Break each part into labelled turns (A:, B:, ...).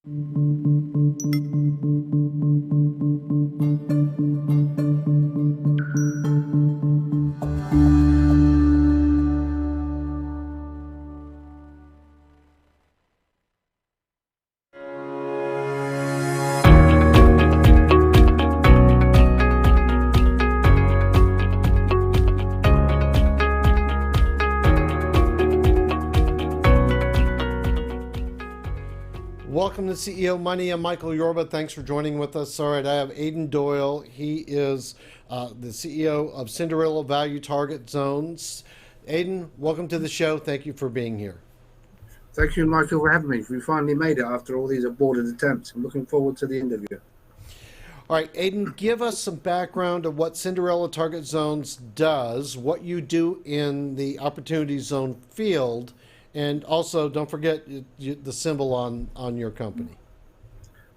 A: Welcome to CEO Money. I'm Michael Yorba. Thanks for joining with us. All right, I have Aidan Doyle. He is the CEO of Cinderella Value Target Zones. Aidan, welcome to the show. Thank you for being here.
B: Thank you, Michael, for having me. We finally made it after all these aborted attempts. I'm looking forward to the interview.
A: All right, Aidan, give us some background of what Cinderella Target Zones does, what you do in the Opportunity Zone field, and also don't forget the symbol on your company.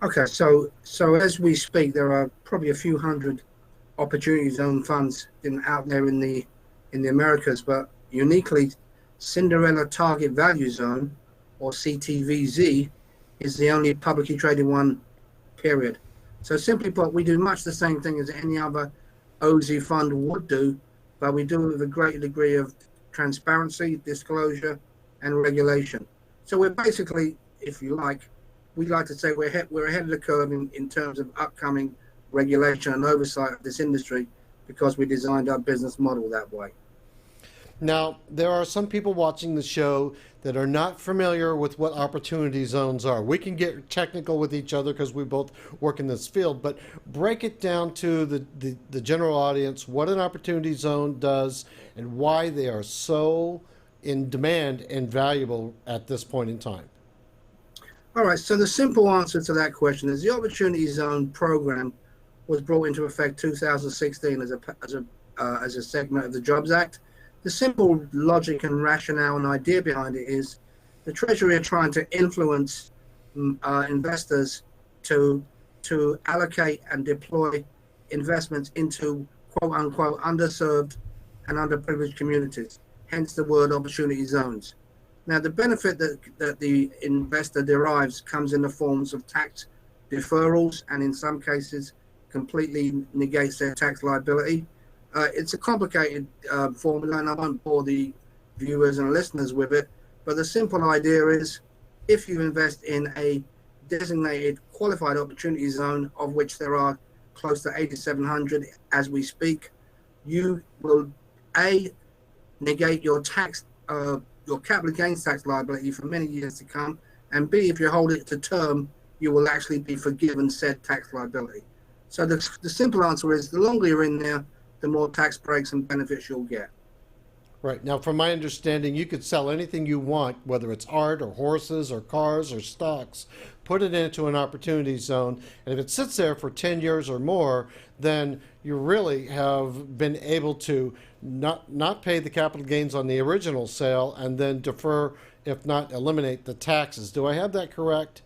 B: Okay, so as we speak, there are probably a few hundred Opportunity Zone funds out there in the Americas, but uniquely, Cinderella Target Value Zone, or CTVZ, is the only publicly traded one, period. So simply put, we do much the same thing as any other OZ fund would do, but we do it with a great degree of transparency, disclosure, and regulation. So we're basically, if you like, we like to say we're ahead of the curve in terms of upcoming regulation and oversight of this industry, because we designed our business model that way.
A: Now, there are some people watching the show that are not familiar with what opportunity zones are. We can get technical with each other because we both work in this field, but break it down to the general audience, what an opportunity zone does and why they are so in demand and valuable at this point in time.
B: All right, so the simple answer to that question is the Opportunity Zone program was brought into effect 2016 as a segment of the Jobs Act. The simple logic and rationale and idea behind it is the Treasury are trying to influence investors to allocate and deploy investments into quote unquote underserved and underprivileged communities, hence the word opportunity zones. Now, the benefit that the investor derives comes in the forms of tax deferrals, and in some cases completely negates their tax liability. It's a complicated formula, and I won't bore the viewers and listeners with it, but the simple idea is if you invest in a designated qualified opportunity zone, of which there are close to 8,700 as we speak, you will negate your tax, your capital gains tax liability for many years to come, and B, if you hold it to term, you will actually be forgiven said tax liability. So the simple answer is the longer you're in there, the more tax breaks and benefits you'll get.
A: Right. Now, from my understanding, you could sell anything you want, whether it's art or horses or cars or stocks, put it into an opportunity zone, and if it sits there for 10 years or more, then you really have been able to not pay the capital gains on the original sale and then defer, if not eliminate, the taxes. Do I have that correct?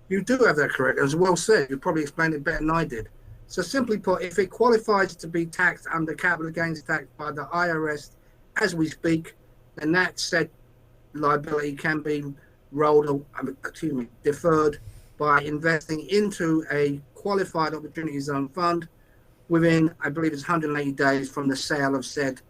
B: You do have that correct. As well said, you probably explained it better than I did. So simply put, if it qualifies to be taxed under capital gains tax by the IRS as we speak, then that said liability can be deferred by investing into a qualified opportunity zone fund within, I believe it's 180 days from the sale of said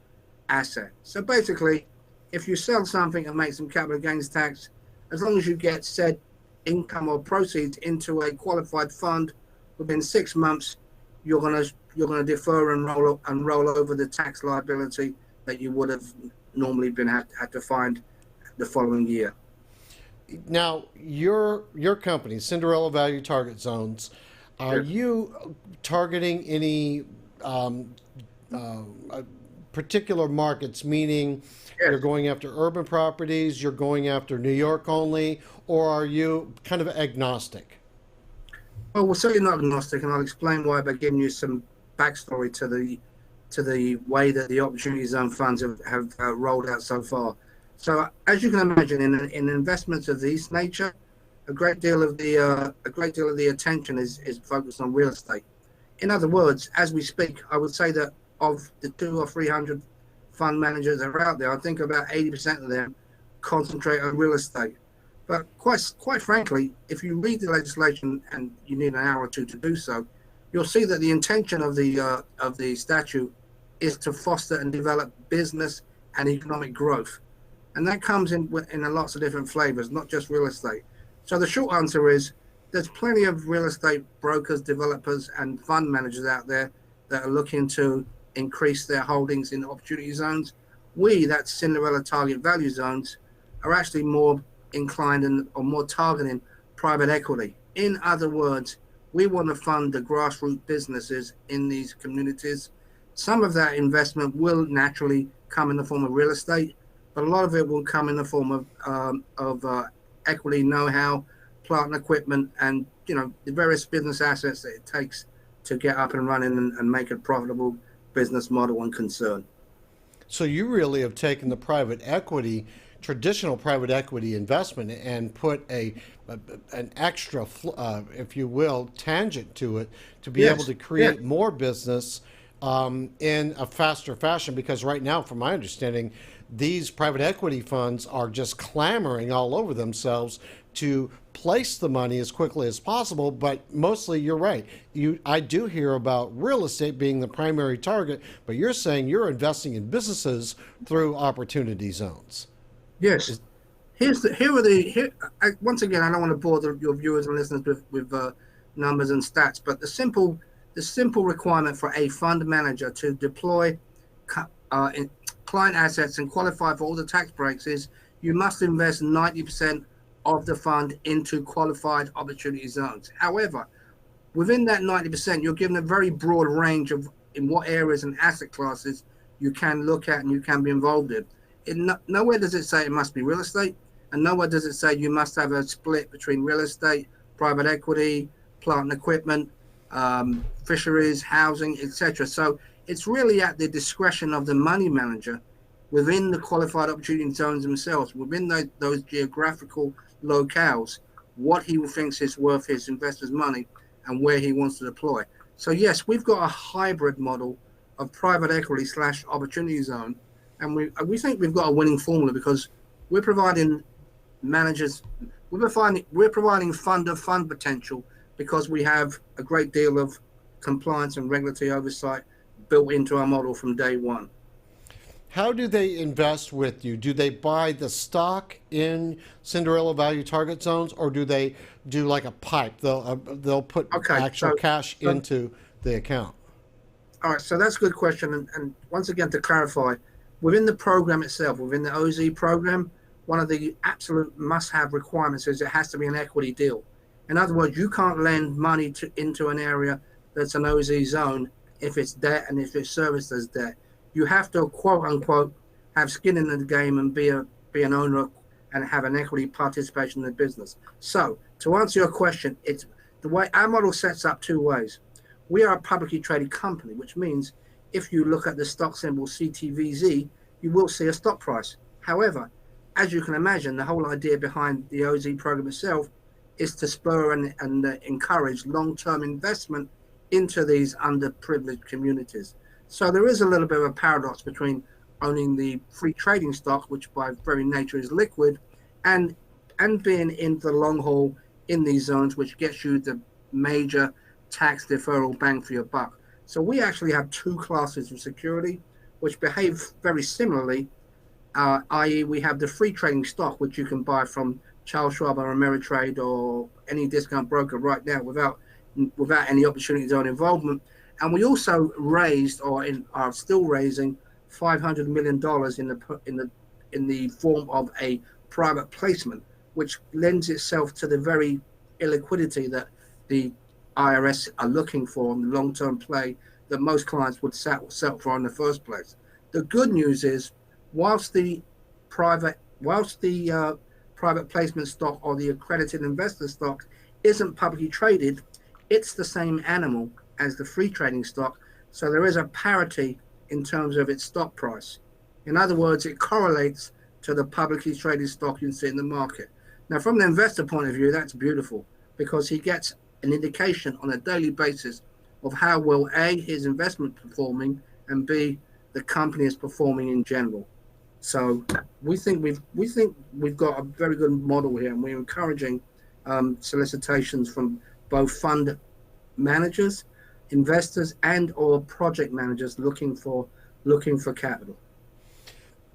B: asset. So basically, if you sell something and make some capital gains tax, as long as you get said income or proceeds into a qualified fund within 6 months, you're gonna defer and roll over the tax liability that you would have normally had to find the following year.
A: Now, your company, Cinderella Value Target Zones, are you targeting any particular markets, meaning you're going after urban properties, you're going after New York only, or are you kind of agnostic?
B: Well, we're certainly not agnostic, and I'll explain why by giving you some backstory to the way that the Opportunity Zone funds have rolled out so far. So, as you can imagine, in investments of this nature, a great deal of the attention is focused on real estate. In other words, as we speak, I would say that of the 200 or 300 fund managers that are out there, I think about 80% of them concentrate on real estate. But quite frankly, if you read the legislation, and you need an hour or two to do so, you'll see that the intention of the statute is to foster and develop business and economic growth, and that comes in a lots of different flavors, not just real estate. So the short answer is there's plenty of real estate brokers, developers, and fund managers out there that are looking to increase their holdings in opportunity zones. We, that's Cinderella target value zones, are actually more inclined or more targeting private equity. In other words, we want to fund the grassroots businesses in these communities. Some of that investment will naturally come in the form of real estate, but a lot of it will come in the form of equity, know-how, plant and equipment, and the various business assets that it takes to get up and running and make a profitable business model and concern.
A: So you really have taken the traditional private equity investment and put an extra, if you will, tangent to it to be able
B: Yes,
A: to
B: yeah,
A: create more business in a faster fashion. Because right now, from my understanding, these private equity funds are just clamoring all over themselves to place the money as quickly as possible. But mostly, you're right. I do hear about real estate being the primary target, but you're saying you're investing in businesses through opportunity zones.
B: yes. Once again, I don't want to bore your viewers and listeners with numbers and stats, but the simple requirement for a fund manager to deploy client assets and qualify for all the tax breaks is you must invest 90% of the fund into qualified opportunity zones. However, within that 90%, you're given a very broad range of in what areas and asset classes you can look at and you can be involved in. Nowhere does it say it must be real estate, and nowhere does it say you must have a split between real estate, private equity, plant and equipment, fisheries, housing, etc. So it's really at the discretion of the money manager within the qualified opportunity zones themselves, within those geographical locales, what he thinks is worth his investors' money and where he wants to deploy. So yes, we've got a hybrid model of private equity / opportunity zone, and we think we've got a winning formula because we're providing managers, we're providing fund of fund potential because we have a great deal of compliance and regulatory oversight built into our model from day one.
A: How do they invest with you? Do they buy the stock in Cinderella value target zones, or do they do like a pipe? They'll put
B: Okay,
A: actual cash
B: so
A: into the account.
B: all right, so that's a good question. And once again, to clarify, within the program itself, within the OZ program, one of the absolute must-have requirements is it has to be an equity deal. In other words, you can't lend money into an area that's an OZ zone if it's debt and if it's serviced as debt. You have to, quote unquote, have skin in the game and be an owner and have an equity participation in the business. So to answer your question, it's the way our model sets up two ways. We are a publicly traded company, which means if you look at the stock symbol CTVZ, you will see a stock price. However, as you can imagine, the whole idea behind the OZ program itself is to spur and encourage long-term investment into these underprivileged communities. So there is a little bit of a paradox between owning the free trading stock, which by very nature is liquid, and being in the long haul in these zones, which gets you the major tax deferral bang for your buck. So we actually have two classes of security which behave very similarly, i.e. we have the free trading stock, which you can buy from Charles Schwab or Ameritrade or any discount broker right now without any opportunity zone involvement. And we also raised, or are still raising, $500 million in the form of a private placement, which lends itself to the very illiquidity that the IRS are looking for in the long-term play that most clients would settle for in the first place. The good news is, whilst the private placement stock or the accredited investor stock isn't publicly traded, it's the same animal as the free trading stock. So there is a parity in terms of its stock price. In other words, it correlates to the publicly traded stock you see in the market. Now, from the investor point of view, that's beautiful because he gets an indication on a daily basis of how well A, his investment performing, and B, the company is performing in general. So we think we've got a very good model here, and we're encouraging solicitations from both fund managers, investors, and or project managers looking for capital.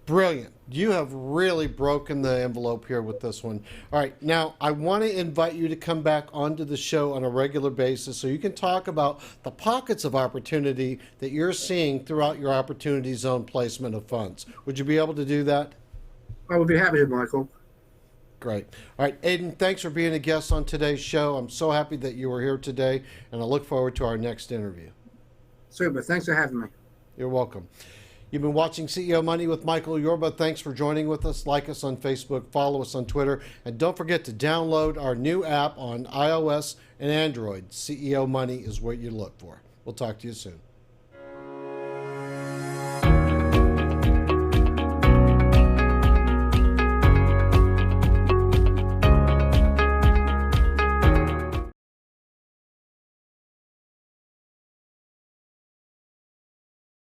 A: Brilliant. You have really broken the envelope here with this one. All right. Now, I want to invite you to come back onto the show on a regular basis so you can talk about the pockets of opportunity that you're seeing throughout your opportunity zone placement of funds. Would you be able to do that?
B: I would be happy to, Michael.
A: Great. All right, Aidan, thanks for being a guest on today's show. I'm so happy that you were here today, and I look forward to our next interview.
B: Super. Thanks for having me.
A: You're welcome. You've been watching CEO Money with Michael Yorba. Thanks for joining with us. Like us on Facebook, follow us on Twitter, and don't forget to download our new app on iOS and Android. CEO Money is what you look for. We'll talk to you soon.